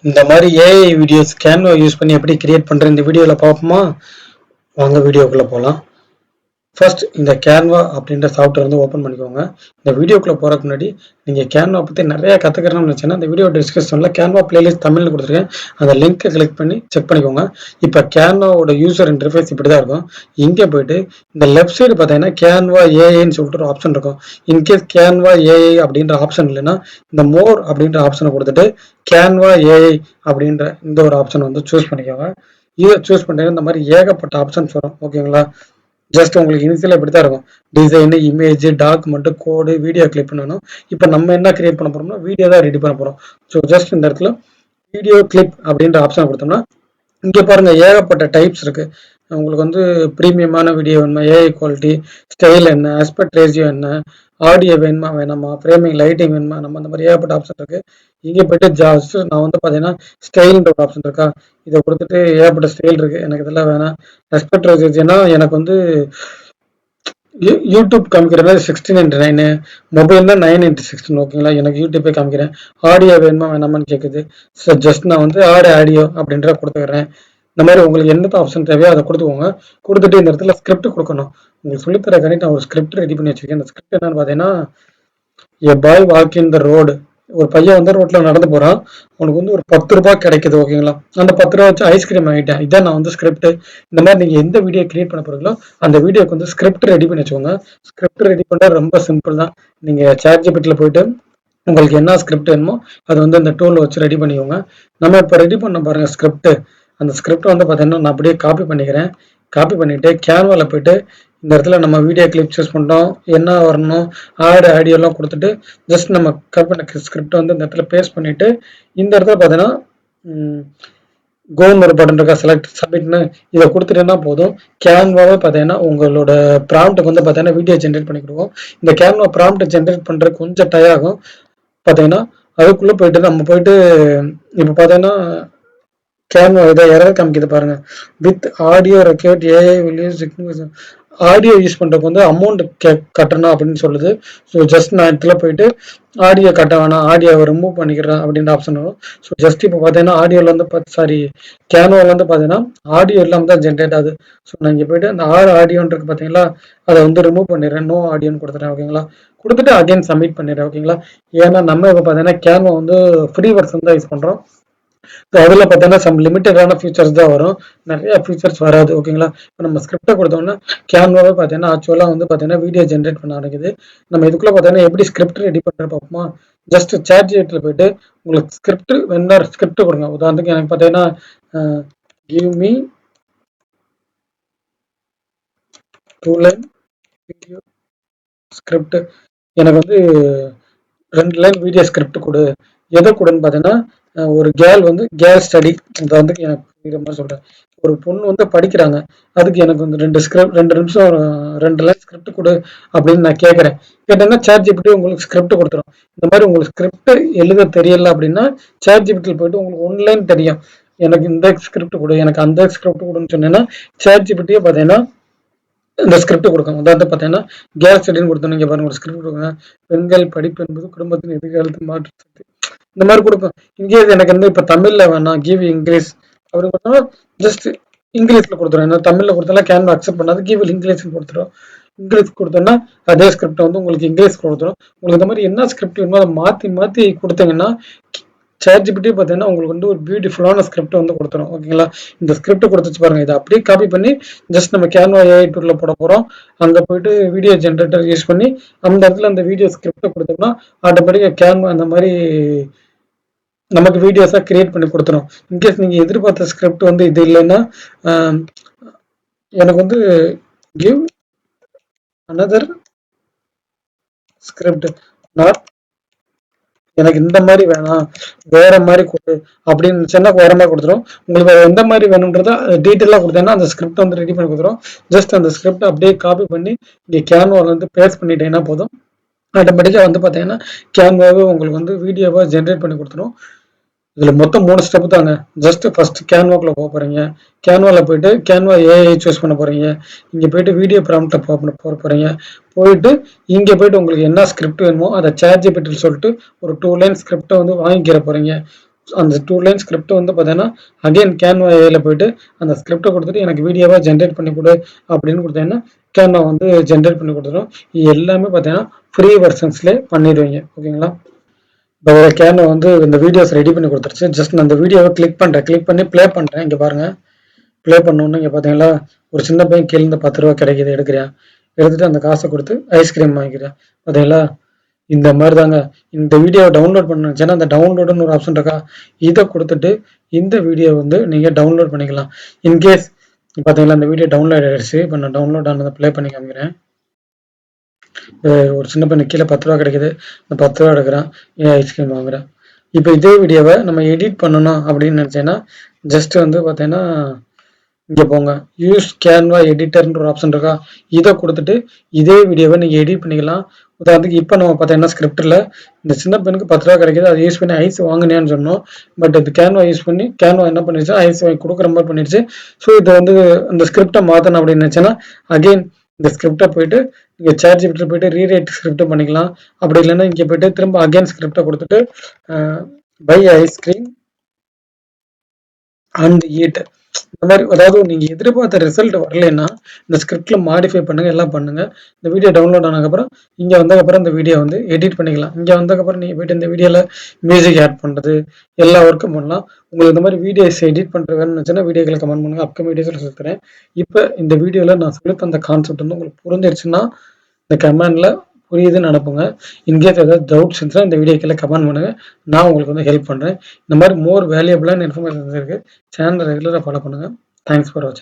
இந்த மாதிரி AI videos Canva use பண்ணி எப்படி கிரியேட் பண்ணுற இந்த வீடியோவில் பார்ப்போமா? வாங்க வீடியோக்குள்ளே போகலாம். ஃபர்ஸ்ட் இந்த கேன்வா அப்படின்ற சாஃப்ட்வேர் வந்து ஓப்பன் பண்ணிக்கோங்க. இந்த வீடியோக்குள்ளே போகிறதுக்கு முன்னாடி நீங்கள் கேன்வா பற்றி நிறையா கற்றுக்கணும்னு நினச்சேன்னா இந்த வீடியோ டிஸ்கிரிப்ஷனில் கேன்வா பிளேலிஸ்ட் தமிழில் கொடுத்துருக்கேன். அந்த லிங்க்கை கிளிக் பண்ணி செக் பண்ணிக்கோங்க. இப்போ கேன்வாவோட யூசர் இன்டர்ஃபேஸ் இப்படி தான் இருக்கும். இங்கே போயிட்டு இந்த லெஃப்ட் சைடு பார்த்தீங்கன்னா கேன்வா ஏஐன்னு சொல்லிட்டு ஒரு ஆப்ஷன் இருக்கும். இன்கேஸ் கேன்வா ஏஐ அப்படின்ற ஆப்ஷன் இல்லைன்னா இந்த மோர் அப்படின்ற ஆப்ஷனை கொடுத்துட்டு கேன்வா ஏஐ அப்படின்ற இந்த ஒரு ஆப்ஷன் வந்து சூஸ் பண்ணிக்கோங்க. இதை சூஸ் பண்ணிட்டீங்கன்னா இந்த மாதிரி ஏகப்பட்ட ஆப்ஷன்ஸ் வரும். ஓகேங்களா? ஜஸ்ட் உங்களுக்கு இனிஷியலாக இப்படி தான் இருக்கும். டிசைனு, இமேஜ், டாக்குமெண்ட், கோடு, வீடியோ கிளிப் பண்ணணும். இப்போ நம்ம என்ன கிரியேட் பண்ண போறோம்னா வீடியோ தான் ரெடி பண்ண போறோம். ஸோ ஜஸ்ட் இந்த இடத்துல வீடியோ கிளிப் அப்படின்ற ஆப்ஷன் கொடுத்தோம்னா இங்கே பாருங்க ஏகப்பட்ட டைப்ஸ் இருக்கு. உங்களுக்கு வந்து ப்ரீமியமான வீடியோ வேணுமா, ஏஐ குவாலிட்டி, ஸ்டைல் என்ன, ஆஸ்பெக்ட் ரேஷியோ என்ன, ஆடியோ வேணுமா வேணாமா, ஃப்ரேமிங், லைட்டிங் வேணுமா, நம்ம அந்த மாதிரி ஏகப்பட்ட ஆப்ஷன் இருக்கு. இங்கே போயிட்டு ஜாஸ்ட் நான் வந்து பார்த்தீங்கன்னா ஸ்டைல்ன்ற ஒரு ஆப்ஷன் இருக்கா, இதை கொடுத்துட்டு ஏகப்பட்ட ஸ்டைல் இருக்கு. எனக்கு இதெல்லாம் வேணாம். ஆஸ்பெக்ட் ரேஷியோனா எனக்கு வந்து யூடியூப் காமிக்கிறது 16:9, மொபைல்னா 9:16. ஓகேங்களா? எனக்கு யூடியூப்பே காமிக்கிறேன். ஆடியோ வேணுமா வேணாமான்னு கேட்குது. ஸோ ஜஸ்ட் நான் வந்து ஆடியோ அப்படின்ற கொடுத்துக்கிறேன். இந்த மாதிரி உங்களுக்கு எந்த ஆப்ஷன் தேவையோ அதை கொடுத்துக்கோங்க. கொடுத்துட்டு இந்த இடத்துல ஸ்கிரிப்ட் கொடுக்கணும். உங்களுக்கு சொல்லித்தர கண்டிப்பாக நான் ஒரு ஸ்கிரிப்ட் ரெடி பண்ணி வச்சிருக்கேன். அந்த ஸ்கிரிப்ட் என்னன்னு பார்த்தீங்கன்னா, எ பாய் வாக் இன் த ரோடு. ஒரு பையன் வந்து ரோட்ல நடந்து போறான். அவனுக்கு வந்து ஒரு 10 ரூபாய் கிடைக்குது. ஓகேங்களா? அந்த 10 ரூபா வச்சு ஐஸ்கிரீம் வாங்கிட்டேன். இதான் நான் வந்து ஸ்கிரிப்ட். இந்த மாதிரி நீங்க எந்த வீடியோ கிரியேட் பண்ண போறீங்களோ அந்த வீடியோக்கு வந்து ஸ்கிரிப்ட் ரெடி பண்ணி வச்சுக்கோங்க. ஸ்கிரிப்ட் ரெடி பண்ண ரொம்ப சிம்பிள் தான். நீங்க ChatGPTல போயிட்டு உங்களுக்கு என்ன ஸ்கிரிப்ட் வேணுமோ அதை வந்து அந்த டூல் வச்சு ரெடி பண்ணிக்கோங்க. நம்ம இப்போ ரெடி பண்ண பாருங்க ஸ்கிரிப்ட். அந்த ஸ்கிரிப்ட் வந்து பார்த்தீங்கன்னா நான் அப்படியே காப்பி பண்ணிக்கிறேன். காப்பி பண்ணிட்டு கேன்வால போயிட்டு இந்த இடத்துல நம்ம வீடியோ கிளிப் சூஸ் பண்ணிட்டோம், என்ன வரணும், ஆடியோலாம் கொடுத்துட்டு ஜஸ்ட் நம்ம கட் பண்ண ஸ்கிரிப்ட் வந்து இந்த இடத்துல பேஸ்ட் பண்ணிட்டு இந்த இடத்துல பார்த்தீங்கன்னா கோன்னு ஒரு பட்டன் இருக்கா, செலக்ட் சப்மிட்னு இதை கொடுத்துட்டேன்னா போதும். கேன்வாவே பார்த்தீங்கன்னா உங்களோட ப்ராம்ப்ட்டுக்கு வந்து பார்த்தீங்கன்னா வீடியோ ஜென்ரேட் பண்ணி கொடுக்கும். இந்த கேன்வா ப்ராம்ப்ட் ஜென்ரேட் பண்ணுறது கொஞ்சம் டயம் ஆகும். பார்த்தீங்கன்னா அதுக்குள்ளே போயிட்டு நம்ம போயிட்டு இப்போ பார்த்தீங்கன்னா கேன்வா இதை எரர் காமிக்குது பாருங்க. With audio record AI will audio use பண்ணுறதுக்கு வந்து அமௌண்ட் கட்டணும் அப்படின்னு சொல்லுது. ஸோ ஜஸ்ட் நான் இடத்துல போயிட்டு ஆடியோ கட்ட வேணாம், ஆடியோவை ரிமூவ் பண்ணிக்கிறேன் அப்படின்ற ஆப்ஷன் வரும். ஸோ ஜஸ்ட் இப்போ பார்த்தீங்கன்னா ஆடியோவில் வந்து கேன்வாவில் வந்து பார்த்தீங்கன்னா ஆடியோ இல்லாமல் தான் ஜென்ரேட் ஆகுது. ஸோ நான் இங்கே போயிட்டு அந்த ஆடியோன்றது பார்த்தீங்களா அதை வந்து ரிமூவ் பண்ணிடுறேன், நோ ஆடியோன்னு கொடுத்துறேன். ஓகேங்களா? கொடுத்துட்டு அகைன் சப்மிட் பண்ணிடுறேன். ஓகேங்களா? ஏன்னா நம்ம இப்போ பார்த்தீங்கன்னா கேன்வா வந்து ஃப்ரீ வெர்ஷன் தான் யூஸ் பண்ணுறோம். ஸோ அதில் பார்த்தீங்கன்னா சம் லிமிட்டடான ஃபீச்சர்ஸ் தான் வரும், நிறைய ஃபீச்சர்ஸ் வராது. ஓகேங்களா? இப்போ நம்ம ஸ்கிரிப்டை கொடுத்தோம்னா கேன்வாவே பார்த்தீங்கன்னா ஆக்சுவலாக வந்து பார்த்தீங்கன்னா வீடியோ ஜென்ரேட் பண்ண ஆரம்பிக்குது. நம்ம இதுக்குள்ளே பார்த்தீங்கன்னா எப்படி ஸ்கிரிப்ட் ரெடி பண்ணுற பார்ப்போமா? ஜஸ்ட் ChatGPTல போயிட்டு உங்களுக்கு ஸ்கிரிப்ட் வேணா ஸ்கிரிப்ட் கொடுங்க. உதாரணத்துக்கு எனக்கு பார்த்தீங்கன்னா give me 2 line video script, எனக்கு வந்து 2 லைன் வீடியோ ஸ்கிரிப்ட் கொடு. எதை கொடுன்னு பார்த்தீங்கன்னா ஒரு கேர்ள் ஸ்டடி, இதை வந்து எனக்கு புரியுற மாதிரி சொல்கிறேன். ஒரு பொண்ணு வந்து படிக்கிறாங்க, அதுக்கு எனக்கு வந்து 2 நிமிஷம் 2 லைன் ஸ்கிரிப்ட் கொடு அப்படின்னு நான் கேட்குறேன். கேட்டேன்னா ChatGPT உங்களுக்கு ஸ்கிரிப்ட் கொடுத்துரும். இந்த மாதிரி உங்களுக்கு ஸ்கிரிப்ட் எழுத தெரியல அப்படின்னா ChatGPT போயிட்டு உங்களுக்கு 1 லைன் தெரியும், எனக்கு இந்த ஸ்கிரிப்ட் கொடு, எனக்கு அந்த ஸ்கிரிப்ட் கொடுன்னு சொன்னேன்னா ChatGPT பார்த்தீங்கன்னா இந்த ஸ்கிரிப்ட் கொடுக்கும். அதாவது பார்த்தீங்கன்னா கேர்ள் ஸ்டடின்னு கொடுத்தோம். நீங்கள் பாருங்க ஒரு ஸ்கிரிப்ட் கொடுங்க, பெண்கள் படிப்பு என்பது குடும்பத்தின் எதிர்காலத்து மாற்றத்துக்கு, இந்த மாதிரி கொடுக்கும். இங்கேயே எனக்கு வந்து இப்போ தமிழில் வேணாம், கிவ் இங்கிலீஷ் அப்படின்னு கொடுத்தோம்னா ஜஸ்ட் இங்கிலீஷில் கொடுத்துரும். ஏன்னா தமிழில் கொடுத்தாலும் கேன்வா அக்செப்ட் பண்ணாது, கிவ் இங்கிலீஷ்னு கொடுத்துரும். இங்கிலீஷ் கொடுத்தோம்னா அதே ஸ்கிரிப்ட் வந்து உங்களுக்கு இங்கிலீஷ் கொடுத்துரும். உங்களுக்கு இந்த மாதிரி என்ன ஸ்கிரிப்ட் வேணுமோ அதை மாற்றி மாற்றி கொடுத்தீங்கன்னா ChatGPT பார்த்தீங்கன்னா உங்களுக்கு வந்து ஒரு பியூட்டிஃபுல்லான ஸ்கிரிப்ட் வந்து கொடுத்துரும். ஓகேங்களா? இந்த ஸ்கிரிப்ட் கொடுத்துச்சு பாருங்க, இதை அப்படியே காப்பி பண்ணி ஜஸ்ட் நம்ம கேன்வா ஏஐ டூல்ல போட போகிறோம். அங்கே போயிட்டு வீடியோ ஜென்ரேட்டர் யூஸ் பண்ணி அந்த இடத்துல அந்த வீடியோ ஸ்கிரிப்டை கொடுத்தோம்னா ஆட்டோமேட்டிக்காக கேன்வா அந்த மாதிரி நமக்கு வீடியோஸாக கிரியேட் பண்ணி கொடுத்துரும். இன்கேஸ் நீங்கள் எதிர்பார்த்த ஸ்கிரிப்ட் வந்து இது இல்லைன்னா எனக்கு வந்து கிவ் அனதர் ஸ்கிரிப்ட், நாட் எனக்கு இந்த மாதிரி வேணாம், வேற மாதிரி கொடு அப்படின்னு சொன்னா வேற மாதிரி கொடுத்துரும். உங்களுக்கு எந்த மாதிரி வேணும்ன்றத டீட்டெயிலாக கொடுத்தீங்கன்னா அந்த ஸ்கிரிப்ட் வந்து ரெடி பண்ணி கொடுத்துரும். ஜஸ்ட் அந்த ஸ்கிரிப்ட் அப்படியே காப்பி பண்ணி இங்கே கேன்வாவில் வந்து பேஸ்ட் பண்ணிட்டீங்கன்னா போதும். ஆட்டோமேட்டிக்காக வந்து பார்த்தீங்கன்னா கேன்வாவே உங்களுக்கு வந்து வீடியோவாக ஜென்ரேட் பண்ணி கொடுத்துரும். இதில் மொத்தம் 3 ஸ்டெப் தாங்க. ஜஸ்ட் ஃபர்ஸ்ட் கேன்வாக்குள்ள போக போறீங்க. கேன்வாவில் போயிட்டு கேன்வா ஏஐ சூஸ் பண்ண போறீங்க. இங்கே போயிட்டு வீடியோ ப்ராம்ப்டை போக போறீங்க. போயிட்டு இங்கே போயிட்டு உங்களுக்கு என்ன ஸ்கிரிப்ட் வேணுமோ அதை ChatGPT சொல்லிட்டு ஒரு 2 லைன் ஸ்கிரிப்டை வந்து வாங்கிக்கிற போறீங்க. அந்த 2 லைன் ஸ்கிரிப்ட் வந்து பார்த்தீங்கன்னா அகைன் கேன்வா ஏல போயிட்டு அந்த ஸ்கிரிப்டை கொடுத்துட்டு எனக்கு வீடியோவாக ஜென்ரேட் பண்ணி கொடு அப்படின்னு கொடுத்தீங்கன்னா கேன்வா வந்து ஜென்ரேட் பண்ணி கொடுத்துரும். இது எல்லாமே பார்த்தீங்கன்னா ஃப்ரீ வெர்ஷன்ஸ்லேயே பண்ணிடுவீங்க. ஓகேங்களா? இப்போ கேன்வா வந்து இந்த வீடியோஸ் ரெடி பண்ணி கொடுத்துருச்சு. ஜஸ்ட் நான் அந்த வீடியோவை கிளிக் பண்ணி ப்ளே பண்ணுறேன். இங்கே பாருங்கள், ப்ளே பண்ணோன்னு இங்கே பார்த்தீங்களா ஒரு சின்ன பையன் கீழே இருந்து 10 ரூபா கிடைக்குது, எடுக்கிறியா? எடுத்துட்டு அந்த காசை கொடுத்து ஐஸ்கிரீம் வாங்கிக்கிறேன். பார்த்தீங்களா? இந்த மாதிரி தாங்க. இந்த வீடியோவை டவுன்லோட் பண்ணுச்சுன்னா அந்த டவுன்லோடுன்னு ஒரு ஆப்ஷன் இருக்கா, இதை கொடுத்துட்டு இந்த வீடியோ வந்து நீங்கள் டவுன்லோட் பண்ணிக்கலாம். இன்கேஸ் பார்த்தீங்களா இந்த வீடியோ டவுன்லோட் ஆகிடுச்சு. இப்போ நான் டவுன்லோட் ஆனதை ப்ளே பண்ணி காமிக்கிறேன். ஒரு சின்ன பையன் கீழே 10 ரூபா கிடைக்குது, இந்த 10 ரூபா எடுக்கிறான், ஏன் ஐஸ்கிரீம் வாங்குறேன். இப்போ இதே வீடியோவை நம்ம எடிட் பண்ணணும் அப்படின்னு நினச்சேன்னா ஜஸ்ட் வந்து பார்த்தீங்கன்னா இங்கே போங்க, யூஸ் கேன்வா எடிட்டர்ன்ற ஒரு ஆப்ஷன் இருக்கா, இதை கொடுத்துட்டு இதே வீடியோவை நீங்கள் எடிட் பண்ணிக்கலாம். உதாரணத்துக்கு இப்போ நம்ம பார்த்தீங்கன்னா ஸ்கிரிப்டில் இந்த சின்ன பையனுக்கு 10 ரூபா கிடைக்குது, அதை யூஸ் பண்ணி ஐஸ் வாங்கினேன்னு சொன்னோம். பட் இது கேன்வா யூஸ் பண்ணி கேன்வா என்ன பண்ணிடுச்சு, ஐஸ் வாங்கி கொடுக்குற மாதிரி பண்ணிடுச்சு. ஸோ இதை வந்து இந்த ஸ்கிரிப்டை மாற்றணும் அப்படின்னு நினச்சேன்னா அகெயின் இந்த ஸ்கிரிப்டை போயிட்டு நீங்கள் சாட்ஜிபிட்டில் போயிட்டு ரீரைட் ஸ்கிரிப்ட் பண்ணிக்கலாம். அப்படி இல்லைன்னா இங்கே போயிட்டு திரும்ப அகெயின் ஸ்கிரிப்டை கொடுத்துட்டு பை ஐஸ்கிரீம் அண்ட் ஈட் இந்த மாதிரி, அதாவது நீங்க எதிர்பார்த்த ரிசல்ட் வரலைன்னா இந்த ஸ்கிரிப்ட்ல மாடிஃபை பண்ணுங்க, எல்லாம் பண்ணுங்க. இந்த வீடியோ டவுன்லோட் ஆனதுக்கப்புறம் இங்க வந்ததுக்கப்புறம் இந்த வீடியோ வந்து எடிட் பண்ணிக்கலாம். இங்க வந்ததுக்கப்புறம் நீங்க போயிட்டு இந்த வீடியோல மியூசிக் ஆட் பண்றது எல்லா ஒர்க்கும் பண்ணலாம். உங்களுக்கு இந்த மாதிரி வீடியோஸ் எடிட் பண்ற வேணும்னு நினைச்சுன்னா வீடியோக்களை கமெண்ட் பண்ணுங்க, அப்கமிங் வீடியோஸ்ல சொல்லித்தரேன். இப்போ இந்த வீடியோல நான் சொல்லி தந்த கான்செப்ட் வந்து உங்களுக்கு புரிஞ்சிருச்சுன்னா இந்த கமெண்ட்ல புரியுதுன்னு அனுப்புங்க. இன்கேஸ் ஏதாவது டவுட்ஸ் இருந்துச்சுன்னா இந்த வீடியோக்கில் கமெண்ட் பண்ணுங்க, நான் உங்களுக்கு வந்து ஹெல்ப் பண்ணுறேன். இந்த மாதிரி மோர் வேல்யூபிளான இன்ஃபர்மேஷன்ஸ் இருக்குது. சேனலை ரெகுலராக ஃபாலோ பண்ணுங்கள். தேங்க்ஸ் ஃபார் வாட்சிங்.